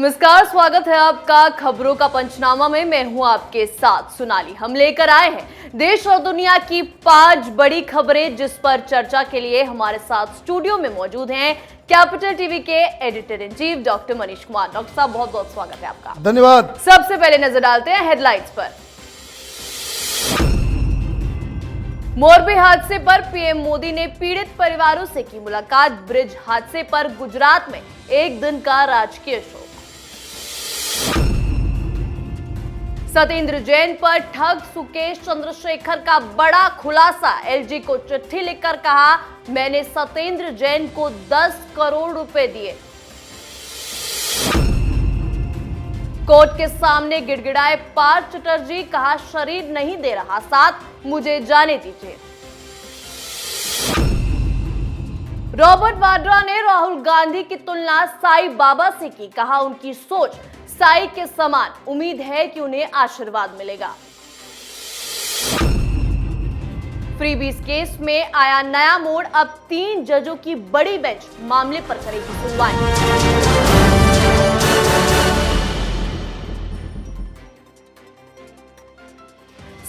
नमस्कार, स्वागत है आपका खबरों का पंचनामा में। मैं हूं आपके साथ सोनाली। हम लेकर आए हैं देश और दुनिया की 5 बड़ी खबरें, जिस पर चर्चा के लिए हमारे साथ स्टूडियो में मौजूद हैं कैपिटल टीवी के editor in chief doctor Manish Kumar. Doctor साहब, बहुत बहुत स्वागत है आपका। धन्यवाद। सबसे पहले नजर डालते हैं हेडलाइंस पर। मोरबी हादसे पर पीएम मोदी ने पीड़ित परिवारों से की मुलाकात। ब्रिज हादसे पर गुजरात में एक दिन का राजकीय शोक। सत्येंद्र जैन पर ठग सुकेश चंद्रशेखर का बड़ा खुलासा। एलजी को चिट्ठी लिखकर कहा, मैंने सत्येंद्र जैन को 10 करोड़ रुपए दिए। कोर्ट के सामने गिड़गिड़ाए पार्थ चटर्जी, कहा शरीर नहीं दे रहा साथ, मुझे जाने दीजिए। रॉबर्ट वाड्रा ने राहुल गांधी की तुलना साईं बाबा से की, कहा उनकी सोच साईं के समान, उम्मीद है कि उन्हें आशीर्वाद मिलेगा। फ्रीबीज केस में आया नया मोड़, अब 3 जजों की बड़ी बेंच मामले पर करेगी सुनवाई।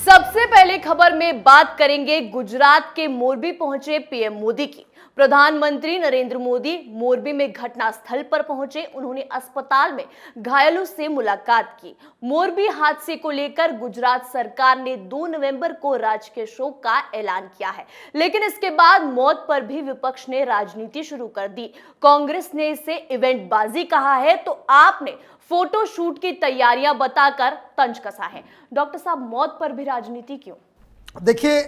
सबसे पहले खबर में बात करेंगे गुजरात के मोरबी पहुंचे पीएम मोदी की। प्रधानमंत्री नरेंद्र मोदी मोरबी में घटनास्थल पर पहुंचे। उन्होंने अस्पताल में घायलों से मुलाकात की। मोरबी हादसे को लेकर गुजरात सरकार ने 2 नवंबर को राजकीय शोक का ऐलान किया है, लेकिन इसके बाद मौत पर भी विपक्ष ने राजनीति शुरू कर दी। कांग्रेस ने इसे इवेंटबाजी कहा है, तो आपने फोटो शूट की तैयारियां बताकर तंज कसा है। डॉक्टर साहब, मौत पर भी राजनीति क्यों? देखिए,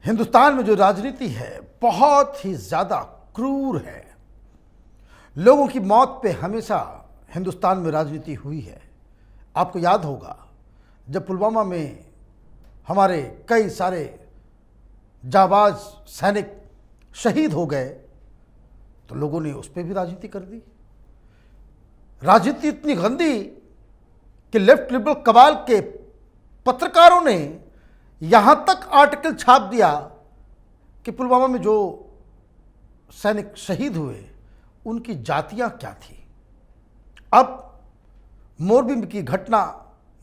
हिंदुस्तान में जो राजनीति है बहुत ही ज्यादा क्रूर है। लोगों की मौत पे हमेशा हिंदुस्तान में राजनीति हुई है। आपको याद होगा जब पुलवामा में हमारे कई सारे जाबाज सैनिक शहीद हो गए, तो लोगों ने उस पर भी राजनीति कर दी। राजनीति इतनी गंदी कि लेफ्ट लिबरल कबाल के पत्रकारों ने यहां तक आर्टिकल छाप दिया कि पुलवामा में जो सैनिक शहीद हुए उनकी जातियां क्या थी। अब मोरबी की घटना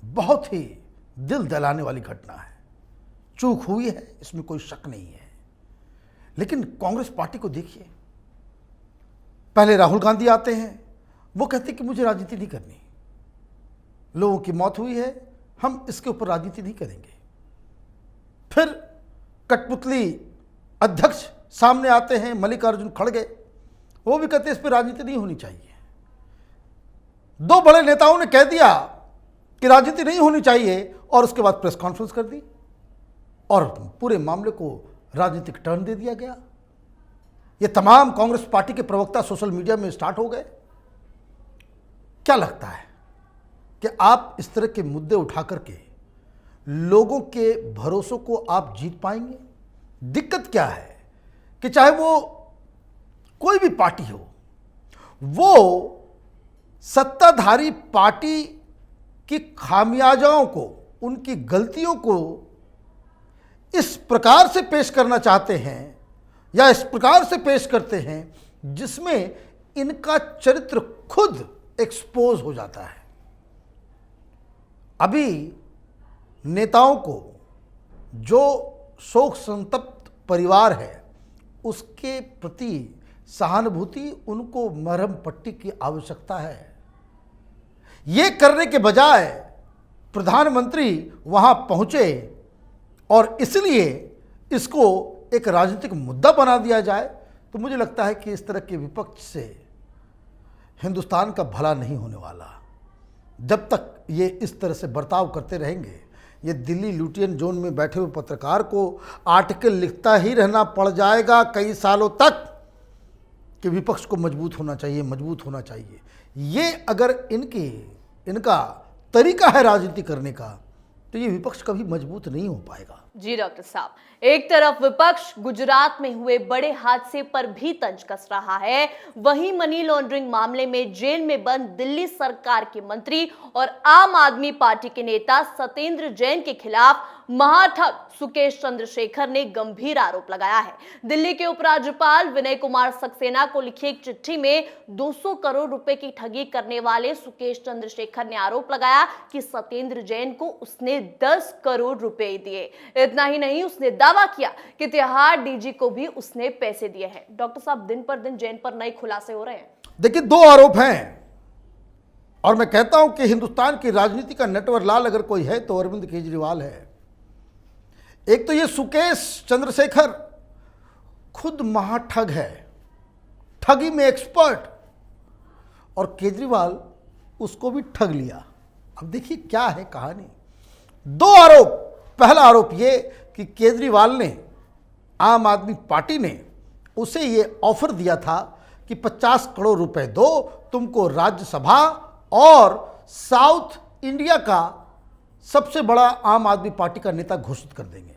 बहुत ही दिल दहलाने वाली घटना है। चूक हुई है, इसमें कोई शक नहीं है, लेकिन कांग्रेस पार्टी को देखिए। पहले राहुल गांधी आते हैं, वो कहते कि मुझे राजनीति नहीं करनी, लोगों की मौत हुई है, हम इसके ऊपर राजनीति नहीं करेंगे। फिर कठपुतली अध्यक्ष सामने आते हैं मल्लिकार्जुन खड़गे, वो भी कहते इस पर राजनीति नहीं होनी चाहिए। 2 बड़े नेताओं ने कह दिया कि राजनीति नहीं होनी चाहिए, और उसके बाद प्रेस कॉन्फ्रेंस कर दी और पूरे मामले को राजनीतिक टर्न दे दिया गया। ये तमाम कांग्रेस पार्टी के प्रवक्ता सोशल मीडिया में स्टार्ट हो गए। क्या लगता है कि आप इस तरह के मुद्दे उठा करके लोगों के भरोसों को आप जीत पाएंगे? दिक्कत क्या है कि चाहे वो कोई भी पार्टी हो, वो सत्ताधारी पार्टी की खामियाजाओं को, उनकी गलतियों को इस प्रकार से पेश करना चाहते हैं या इस प्रकार से पेश करते हैं जिसमें इनका चरित्र खुद एक्सपोज हो जाता है। अभी नेताओं को जो शोक संतप्त परिवार है उसके प्रति सहानुभूति, उनको मरहम पट्टी की आवश्यकता है। ये करने के बजाय प्रधानमंत्री वहां पहुंचे और इसलिए इसको एक राजनीतिक मुद्दा बना दिया जाए, तो मुझे लगता है कि इस तरह के विपक्ष से हिंदुस्तान का भला नहीं होने वाला। जब तक ये इस तरह से बर्ताव करते रहेंगे, ये दिल्ली लुटियन जोन में बैठे हुए पत्रकार को आर्टिकल लिखता ही रहना पड़ जाएगा कई सालों तक कि विपक्ष को मजबूत होना चाहिए, मजबूत होना चाहिए। ये अगर इनका तरीका है राजनीति करने का, तो ये विपक्ष कभी मजबूत नहीं हो पाएगा। जी डॉक्टर साहब, एक तरफ विपक्ष गुजरात में हुए बड़े हादसे पर भी तंज कस रहा है, वहीं मनी लॉन्ड्रिंग मामले में जेल में बंद दिल्ली सरकार के मंत्री और आम आदमी पार्टी के नेता सत्येंद्र जैन के खिलाफ महाठग सुकेश चंद्रशेखर ने गंभीर आरोप लगाया है। दिल्ली के उपराज्यपाल विनय कुमार सक्सेना को लिखी एक चिट्ठी में 200 करोड़ रुपए की ठगी करने वाले सुकेश चंद्रशेखर ने आरोप लगाया कि सत्येंद्र जैन को उसने 10 करोड़ रुपए दिए। इतना ही नहीं, उसने दावा किया कि तिहाड़ डीजी को भी उसने पैसे दिए हैं। डॉक्टर साहब, दिन पर दिन जैन पर नए खुलासे हो रहे हैं। देखिए, दो आरोप हैं और मैं कहता हूं कि हिंदुस्तान की राजनीति का नटवर लाल अगर कोई है तो अरविंद केजरीवाल है। एक तो ये सुकेश चंद्रशेखर खुद महाठग है, ठगी में एक्सपर्ट, और केजरीवाल उसको भी ठग लिया। अब देखिए क्या है कहानी। दो आरोप। पहला आरोप ये कि केजरीवाल ने, आम आदमी पार्टी ने उसे ये ऑफर दिया था कि 50 करोड़ रुपए दो, तुमको राज्यसभा और साउथ इंडिया का सबसे बड़ा आम आदमी पार्टी का नेता घोषित कर देंगे।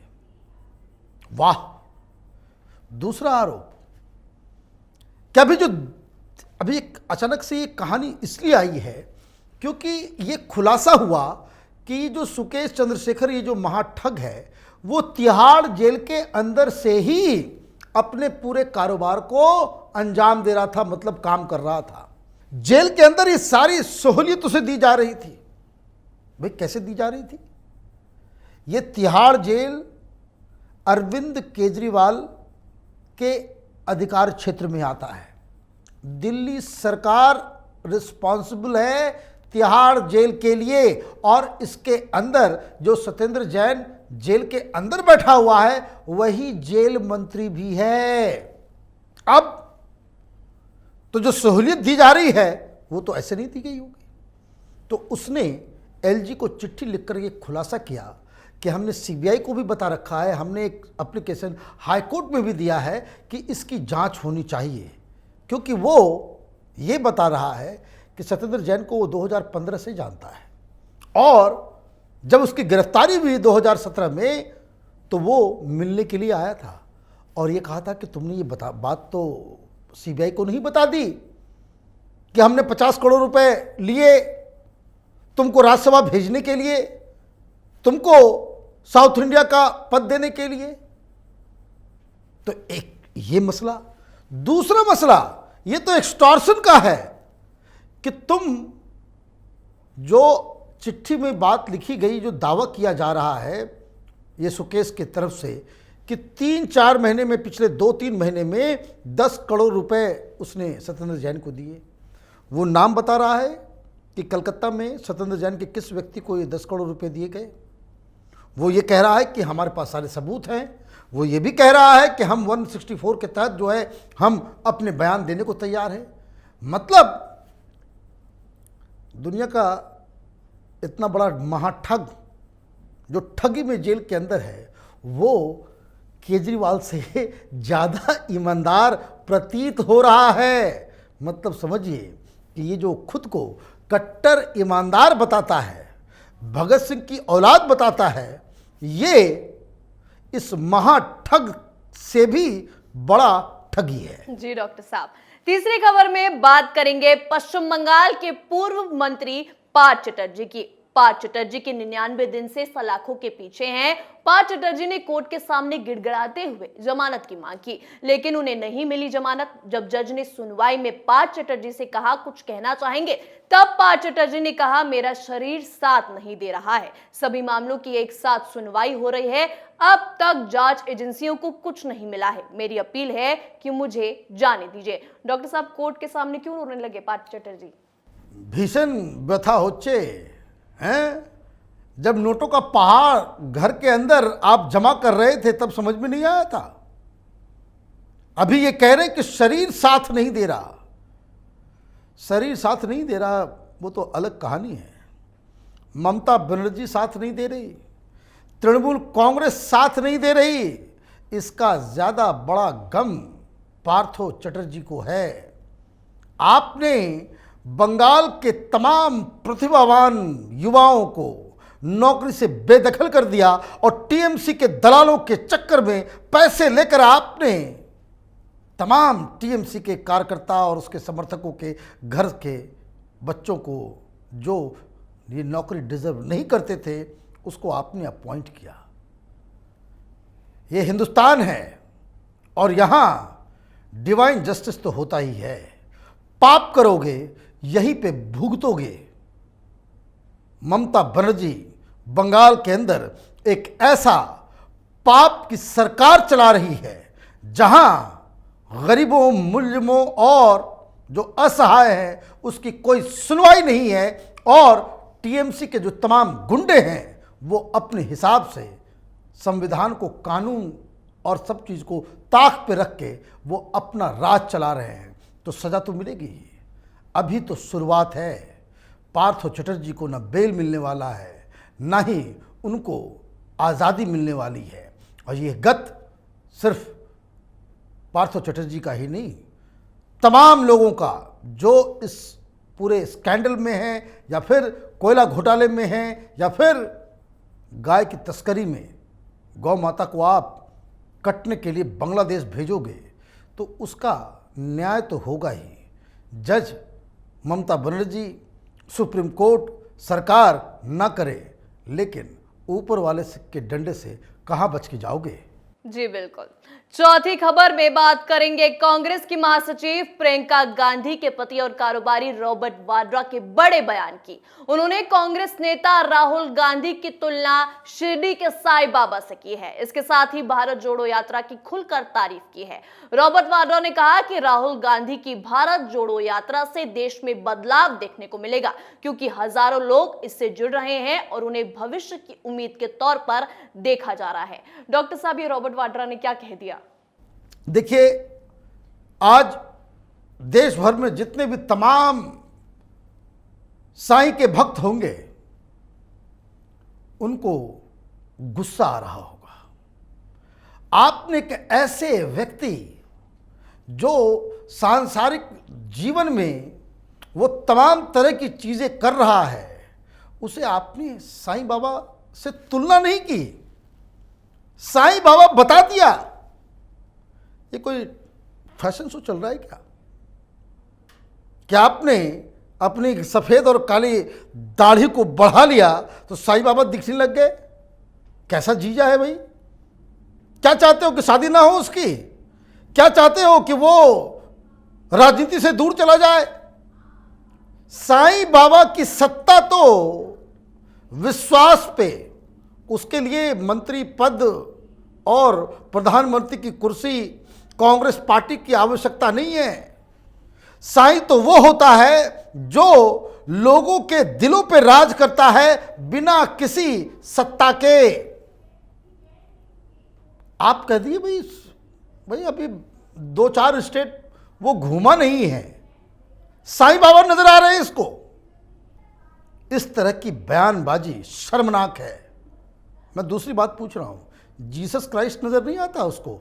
वाह। दूसरा आरोप, क्या अभी एक अचानक से ये कहानी इसलिए आई है क्योंकि ये खुलासा हुआ कि जो सुकेश चंद्रशेखर, ये जो महाठग है, वो तिहाड़ जेल के अंदर से ही अपने पूरे कारोबार को अंजाम दे रहा था, मतलब काम कर रहा था। जेल के अंदर ये सारी सहूलियत उसे दी जा रही थी। भाई कैसे दी जा रही थी? ये तिहाड़ जेल अरविंद केजरीवाल के अधिकार क्षेत्र में आता है। दिल्ली सरकार रिस्पॉन्सिबल है तिहाड़ जेल के लिए, और इसके अंदर जो सत्येंद्र जैन जेल के अंदर बैठा हुआ है वही जेल मंत्री भी है। अब तो जो सहूलियत दी जा रही है वो तो ऐसे नहीं दी गई होगी। तो उसने एलजी को चिट्ठी लिखकर ये खुलासा किया कि हमने सीबीआई को भी बता रखा है, हमने एक एप्लीकेशन हाईकोर्ट में भी दिया है कि इसकी जांच होनी चाहिए, क्योंकि वो ये बता रहा है कि सत्येंद्र जैन को वो 2015 से जानता है, और जब उसकी गिरफ्तारी हुई 2017 में तो वो मिलने के लिए आया था और ये कहा था कि तुमने ये बात तो सीबीआई को नहीं बता दी कि हमने 50 करोड़ रुपए लिए तुमको राज्यसभा भेजने के लिए, तुमको साउथ इंडिया का पद देने के लिए। तो एक ये मसला। दूसरा मसला ये तो एक्सटॉर्शन का है कि तुम, जो चिट्ठी में बात लिखी गई, जो दावा किया जा रहा है ये सुकेश की तरफ से कि 3-4 महीने में, पिछले 2-3 महीने में 10 करोड़ रुपए उसने सत्येंद्र जैन को दिए। वो नाम बता रहा है कि कलकत्ता में सत्येंद्र जैन के किस व्यक्ति को ये 10 करोड़ रुपए दिए गए। वो ये कह रहा है कि हमारे पास सारे सबूत हैं। वो ये भी कह रहा है कि हम 164 के तहत जो है हम अपने बयान देने को तैयार हैं। मतलब दुनिया का इतना बड़ा महाठग जो ठगी में जेल के अंदर है, वो केजरीवाल से ज़्यादा ईमानदार प्रतीत हो रहा है। मतलब समझिए कि ये जो खुद को कट्टर ईमानदार बताता है, भगत सिंह की औलाद बताता है, ये इस महाठग से भी बड़ा ठगी है। जी डॉक्टर साहब, तीसरी खबर में बात करेंगे पश्चिम बंगाल के पूर्व मंत्री पार्थ चटर्जी की। पार्थ चटर्जी के 99 दिन से सलाखों के पीछे हैं। पार्थ चटर्जी ने कोर्ट के सामने गिड़गिड़ाते हुए जमानत की मांग की, लेकिन उन्हें नहीं मिली जमानत। जब जज ने सुनवाई में पार्थ चटर्जी से कहा कुछ कहना चाहेंगे, तब पार्थ चटर्जी ने कहा मेरा शरीर साथ नहीं दे रहा है। सभी मामलों की एक साथ सुनवाई हो रही है। अब तक जांच एजेंसियों को कुछ नहीं मिला है। मेरी अपील है कि मुझे जाने दीजिए। डॉक्टर साहब, कोर्ट के सामने क्यों रोने लगे पार्थ चटर्जी? भीषण व्यथा होच्छे हैं। जब नोटों का पहाड़ घर के अंदर आप जमा कर रहे थे तब समझ में नहीं आया था। अभी ये कह रहे कि शरीर साथ नहीं दे रहा। शरीर साथ नहीं दे रहा वो तो अलग कहानी है। ममता बनर्जी साथ नहीं दे रही, तृणमूल कांग्रेस साथ नहीं दे रही। इसका ज़्यादा बड़ा गम पार्थो चटर्जी को है। आपने बंगाल के तमाम प्रतिभावान युवाओं को, नौकरी से बेदखल कर दिया और टीएमसी के दलालों के चक्कर में पैसे लेकर आपने तमाम टीएमसी के कार्यकर्ता और उसके समर्थकों के घर के बच्चों को जो ये नौकरी डिजर्व नहीं करते थे उसको आपने अपॉइंट किया। ये हिंदुस्तान है और यहाँ डिवाइन जस्टिस तो होता ही है। पाप करोगे यहीं पे भुगतोगे। ममता बनर्जी बंगाल के अंदर एक ऐसा पाप की सरकार चला रही है जहां गरीबों, मुल्जिमों और जो असहाय हैं उसकी कोई सुनवाई नहीं है और टीएमसी के जो तमाम गुंडे हैं वो अपने हिसाब से संविधान को, कानून और सब चीज़ को ताक पे रख के वो अपना राज चला रहे हैं। तो सज़ा तो मिलेगी ही। अभी तो शुरुआत है। पार्थो चटर्जी को न बेल मिलने वाला है ना ही उनको आज़ादी मिलने वाली है। और ये गत सिर्फ पार्थो चटर्जी का ही नहीं, तमाम लोगों का जो इस पूरे स्कैंडल में है या फिर कोयला घोटाले में है या फिर गाय की तस्करी में गौ माता को आप कटने के लिए बांग्लादेश भेजोगे तो उसका न्याय तो होगा ही। जज ममता बनर्जी, सुप्रीम कोर्ट, सरकार ना करे, लेकिन ऊपर वाले के डंडे से कहाँ बच के जाओगे। जी बिल्कुल। चौथी खबर में बात करेंगे कांग्रेस की महासचिव प्रियंका गांधी के पति और कारोबारी रॉबर्ट वाड्रा के बड़े बयान की। उन्होंने कांग्रेस नेता राहुल गांधी की तुलना शिरडी के साईं बाबा से की है। इसके साथ ही भारत जोड़ो यात्रा की खुलकर तारीफ की है। रॉबर्ट वाड्रा ने कहा कि राहुल गांधी की भारत जोड़ो यात्रा से देश में बदलाव देखने को मिलेगा, क्योंकि हजारों लोग इससे जुड़ रहे हैं और उन्हें भविष्य की उम्मीद के तौर पर देखा जा रहा है। डॉक्टर साहब, ये रॉबर्ट वाड्रा ने क्या कह दिया? देखिए, आज देश भर में जितने भी तमाम साईं के भक्त होंगे उनको गुस्सा आ रहा होगा। आपने एक ऐसे व्यक्ति जो सांसारिक जीवन में वो तमाम तरह की चीजें कर रहा है, उसे आपने साईं बाबा से तुलना नहीं की। साईं बाबा बता दिया। ये कोई फैशन शो चल रहा है क्या? क्या आपने अपनी सफेद और काली दाढ़ी को बढ़ा लिया तो साईं बाबा दिखने लग गए? कैसा जीजा है भाई? क्या चाहते हो कि शादी ना हो उसकी? क्या चाहते हो कि वो राजनीति से दूर चला जाए? साईं बाबा की सत्ता तो विश्वास पे, उसके लिए मंत्री पद और प्रधानमंत्री की कुर्सी कांग्रेस पार्टी की आवश्यकता नहीं है। साईं तो वो होता है जो लोगों के दिलों पे राज करता है बिना किसी सत्ता के। आप कह दिए भाई अभी 2-4 स्टेट वो घूमा नहीं है, साईं बाबा नजर आ रहे हैं इसको। इस तरह की बयानबाजी शर्मनाक है। मैं दूसरी बात पूछ रहा हूं, जीसस क्राइस्ट नजर नहीं आता उसको?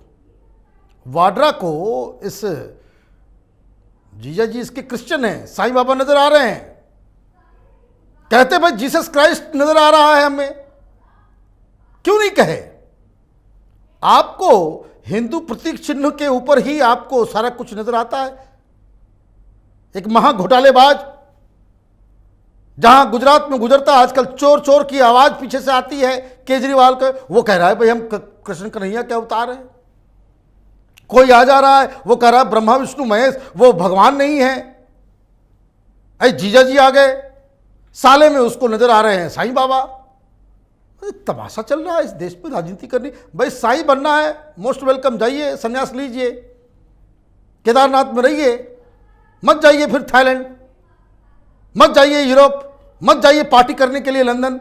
वाड्रा को इस जीजा जी इसके क्रिश्चियन हैं, साईं बाबा नजर आ रहे हैं, कहते भाई जीसस क्राइस्ट नजर आ रहा है हमें। क्यों नहीं कहे? आपको हिंदू प्रतीक चिन्ह के ऊपर ही आपको सारा कुछ नजर आता है। एक महा घोटालेबाज जहां गुजरात में गुजरता, आजकल चोर चोर की आवाज पीछे से आती है केजरीवाल का, वो कह रहा है भाई हम कृष्ण कन्हैया क्या अवतार है। कोई आ जा रहा है वो कह रहा है ब्रह्मा विष्णु महेश वो भगवान नहीं है। अरे जीजा जी आ गए, साले में उसको नजर आ रहे हैं साईं बाबा। तमाशा चल रहा है इस देश में राजनीति करनी। भाई साईं बनना है, मोस्ट वेलकम, जाइए संन्यास लीजिए, केदारनाथ में रहिए, मत जाइए फिर थाईलैंड, मत जाइए यूरोप, मत जाइए पार्टी करने के लिए लंदन।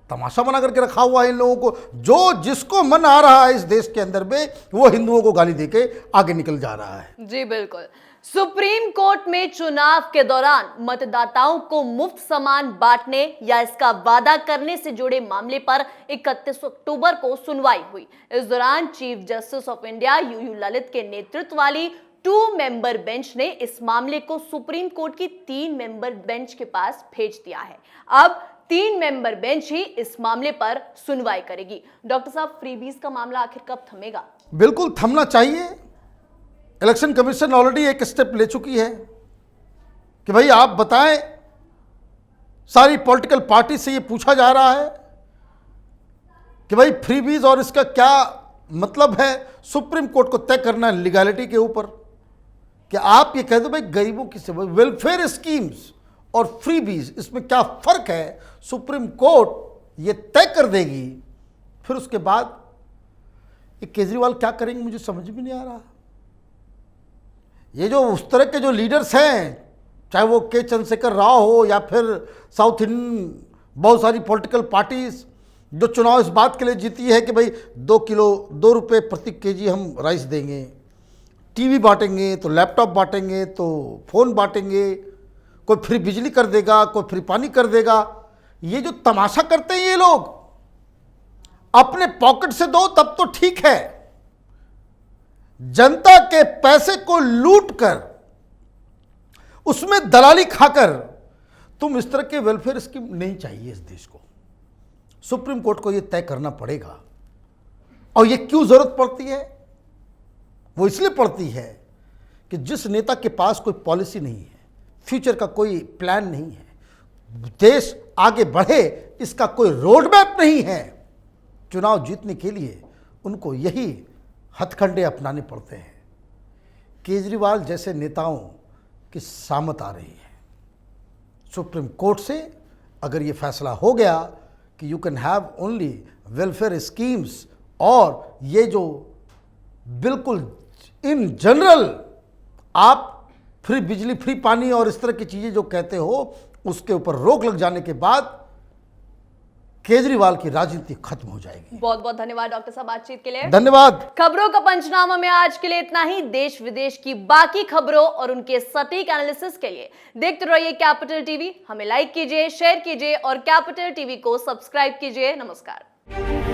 तमाशा बना करके रखा हुआ है इन लोगों को। जो जिसको मन आ रहा है इस देश के अंदर में वो हिंदुओं को गाली देके आगे निकल जा रहा है। जी बिल्कुल। सुप्रीम कोर्ट में चुनाव के दौरान मतदाताओं को मुफ्त सामान बांटने या इसका वादा करने से जुड़े मामले पर 31 अक्टूबर को सुनवाई हुई। इस दौरान chief justice of India U U Lalit के नेतृत्व वाली 2 मेंबर बेंच ने इस मामले को सुप्रीम कोर्ट की 3 मेंबर बेंच के पास भेज दिया है। अब 3 मेंबर बेंच ही इस मामले पर सुनवाई करेगी। डॉक्टर साहब, फ्रीबीज का मामला आखिर कब थमेगा? बिल्कुल थमना चाहिए। इलेक्शन कमीशन ऑलरेडी एक स्टेप ले चुकी है कि भाई आप बताएं, सारी पॉलिटिकल पार्टी से ये पूछा जा रहा है कि भाई फ्रीबीज और इसका क्या मतलब है। सुप्रीम कोर्ट को तय करना है लीगैलिटी के ऊपर कि आप ये कह दो भाई गरीबों की सेवा, वेलफेयर स्कीम्स और फ्रीबीज, इसमें क्या फर्क है, सुप्रीम कोर्ट ये तय कर देगी। फिर उसके बाद ये केजरीवाल क्या करेंगे मुझे समझ भी नहीं आ रहा। ये जो उस तरह के जो लीडर्स हैं, चाहे वो के चंद्रशेखर राव हो या फिर साउथ इंडियन बहुत सारी पॉलिटिकल पार्टीज जो चुनाव इस बात के लिए जीती है कि भाई 2 रुपए प्रति केजी हम राइस देंगे, टीवी बांटेंगे तो लैपटॉप बांटेंगे तो फ़ोन बांटेंगे, कोई फ्री बिजली कर देगा, कोई फ्री पानी कर देगा। ये जो तमाशा करते हैं ये लोग, अपने पॉकेट से दो तब तो ठीक है, जनता के पैसे को लूट कर उसमें दलाली खाकर तुम इस तरह के वेलफेयर स्कीम नहीं चाहिए इस देश को। सुप्रीम कोर्ट को यह तय करना पड़ेगा। और यह क्यों जरूरत पड़ती है? वो इसलिए पड़ती है कि जिस नेता के पास कोई पॉलिसी नहीं है, फ्यूचर का कोई प्लान नहीं है, देश आगे बढ़े इसका कोई रोड मैप नहीं है, चुनाव जीतने के लिए उनको यही हथकंडे अपनाने पड़ते हैं। केजरीवाल जैसे नेताओं की सामत आ रही है। सुप्रीम कोर्ट से अगर ये फैसला हो गया कि you can have only welfare schemes और ये जो बिल्कुल इन जनरल आप फ्री बिजली, फ्री पानी और इस तरह की चीज़ें जो कहते हो, उसके ऊपर रोक लग जाने के बाद केजरीवाल की राजनीति खत्म हो जाएगी। बहुत बहुत धन्यवाद डॉक्टर साहब बातचीत के लिए। धन्यवाद। खबरों का पंचनामा में आज के लिए इतना ही। देश विदेश की बाकी खबरों और उनके सटीक एनालिसिस के लिए देखते रहिए कैपिटल टीवी। हमें लाइक कीजिए, शेयर कीजिए और कैपिटल टीवी को सब्सक्राइब कीजिए। नमस्कार।